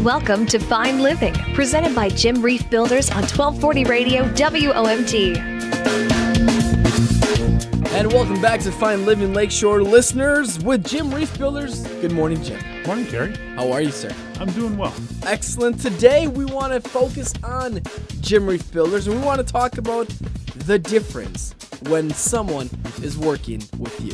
Welcome to Fine Living, presented by Jim Reif Builders on 1240 Radio WOMT. And welcome back to Fine Living Lakeshore listeners with Jim Reif Builders. Good morning, Jim. Morning, Gary. How are you, sir? I'm doing well. Excellent. Today we want to focus on Jim Reif Builders, and we want to talk about the difference when someone is working with you.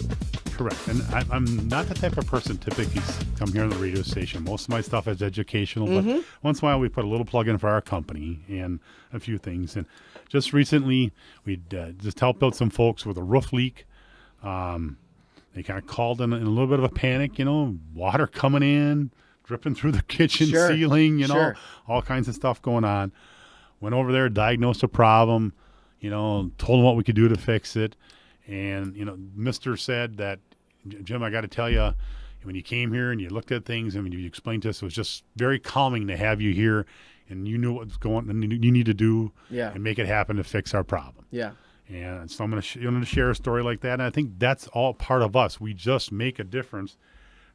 Correct. And I'm not the type of person typically come here on the radio station. Most of my stuff is educational, but once in a while we put a little plug in for our company and a few things. And just recently we just helped out some folks with a roof leak. They kind of called in a little bit of a panic, water coming in, dripping through the kitchen ceiling, all kinds of stuff going on. Went over there, diagnosed a problem, told them what we could do to fix it. And, Mr. said that, Jim, I got to tell you, when you came here and you looked at things and when you explained to us, it was just very calming to have you here and you knew what was going on and you need to do and make it happen to fix our problem. Yeah. And so I'm going to share a story like that. And I think that's all part of us. We just make a difference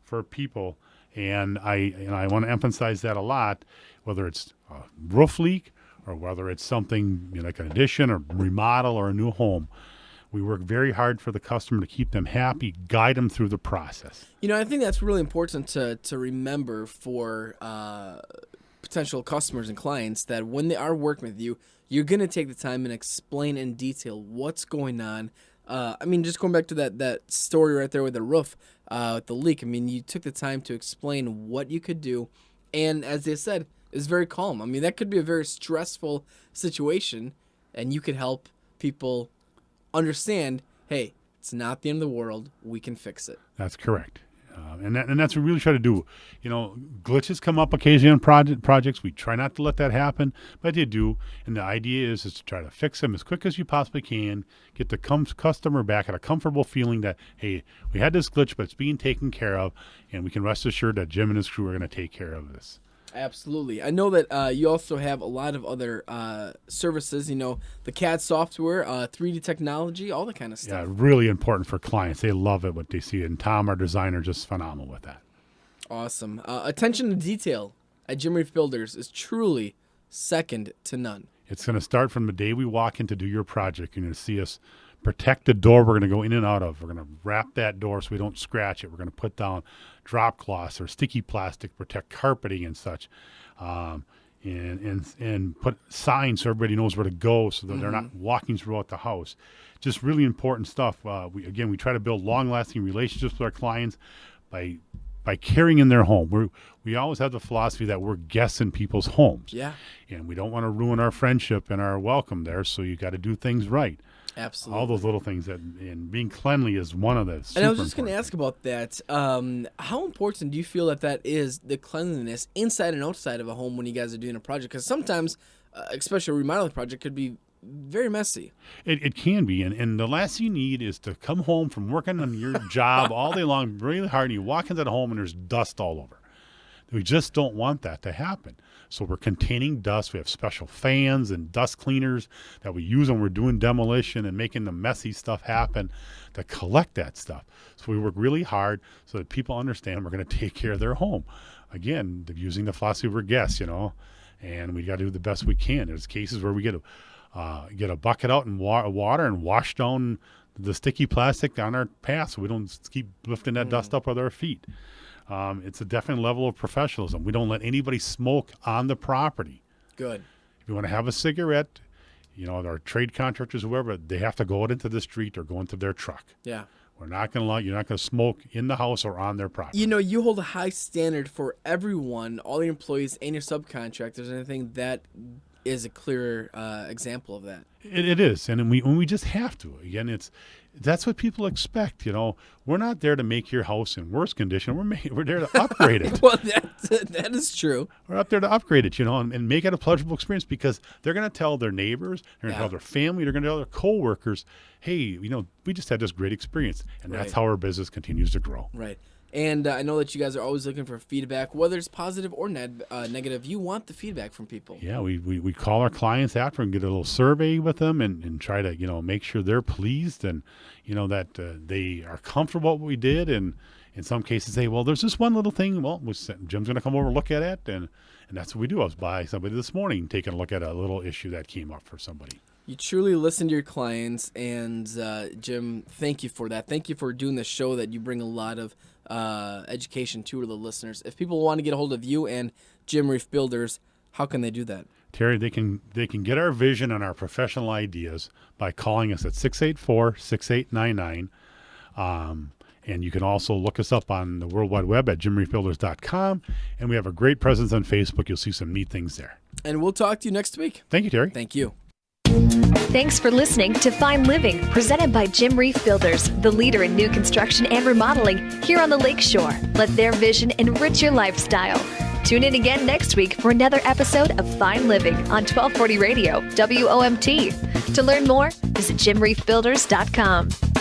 for people. And I want to emphasize that a lot, whether it's a roof leak or whether it's something like an addition or remodel or a new home. We work very hard for the customer to keep them happy, guide them through the process. I think that's really important to remember for potential customers and clients that when they are working with you, you're going to take the time and explain in detail what's going on. Just going back to that story right there with the roof, with the leak. You took the time to explain what you could do. And as they said, it's very calm. That could be a very stressful situation, and you could help people understand, hey, it's not the end of the world. We can fix it. That's correct. And that's what we really try to do. Glitches come up occasionally on projects. We try not to let that happen, but they do. And the idea is to try to fix them as quick as you possibly can, get the customer back at a comfortable feeling that, hey, we had this glitch, but it's being taken care of, and we can rest assured that Jim and his crew are going to take care of this. Absolutely. I know that you also have a lot of other services, the CAD software, 3D technology, all that kind of stuff. Yeah, really important for clients. They love it, what they see. And Tom, our designer, just phenomenal with that. Awesome. Attention to detail at Jim Reif Builders is truly second to none. It's going to start from the day we walk in to do your project. You're going to see us protect the door we're going to go in and out of. We're going to wrap that door so we don't scratch it. We're going to put down drop cloths or sticky plastic, protect carpeting and such, and put signs so everybody knows where to go so that they're not walking throughout the house. Just really important stuff. We try to build long-lasting relationships with our clients by caring in their home. We always have the philosophy that we're guests in people's homes. Yeah. And we don't want to ruin our friendship and our welcome there, so you got to do things right. Absolutely. All those little things and being cleanly is one of those. And I was just going to ask about that. How important do you feel that is, the cleanliness inside and outside of a home when you guys are doing a project? Because sometimes, especially a remodeling project, could be very messy. It can be. And the last thing you need is to come home from working on your job all day long, really hard, and you walk into the home and there's dust all over. We just don't want that to happen. So we're containing dust. We have special fans and dust cleaners that we use when we're doing demolition and making the messy stuff happen to collect that stuff. So we work really hard so that people understand we're going to take care of their home. Again, using the philosophy we're guests, and we got to do the best we can. There's cases where we get a bucket out and water and wash down the sticky plastic on our path so we don't keep lifting that dust up with our feet. It's a definite level of professionalism. We don't let anybody smoke on the property. Good. If you want to have a cigarette, our trade contractors, whoever, they have to go out into the street or go into their truck. Yeah. You're not going to smoke in the house or on their property. You hold a high standard for everyone, all your employees and your subcontractors, and I think that is a clear example of that. It is, and we just have to. Again, that's what people expect. We're not there to make your house in worse condition. We're there to upgrade it. Well, that is true. We're up there to upgrade it, and make it a pleasurable experience because they're going to tell their neighbors, they're going to tell their family, they're going to tell their coworkers, hey, we just had this great experience, and that's how our business continues to grow. Right. And I know that you guys are always looking for feedback, whether it's positive or negative. You want the feedback from people. Yeah, we call our clients after and get a little survey with them and try to make sure they're pleased and that they are comfortable with what we did and in some cases say, well, there's this one little thing. Well, Jim's going to come over and look at it. And that's what we do. I was by somebody this morning taking a look at a little issue that came up for somebody. You truly listen to your clients, and Jim, thank you for that. Thank you for doing the show that you bring a lot of education to the listeners. If people want to get a hold of you and Jim Reif Builders, how can they do that? Terry, they can get our vision and our professional ideas by calling us at 684-6899. And you can also look us up on the World Wide Web at jimreifbuilders.com. And we have a great presence on Facebook. You'll see some neat things there. And we'll talk to you next week. Thank you, Terry. Thank you. Thanks for listening to Fine Living, presented by Jim Reif Builders, the leader in new construction and remodeling here on the Lakeshore. Let their vision enrich your lifestyle. Tune in again next week for another episode of Fine Living on 1240 Radio, WOMT. To learn more, visit jimreifbuilders.com.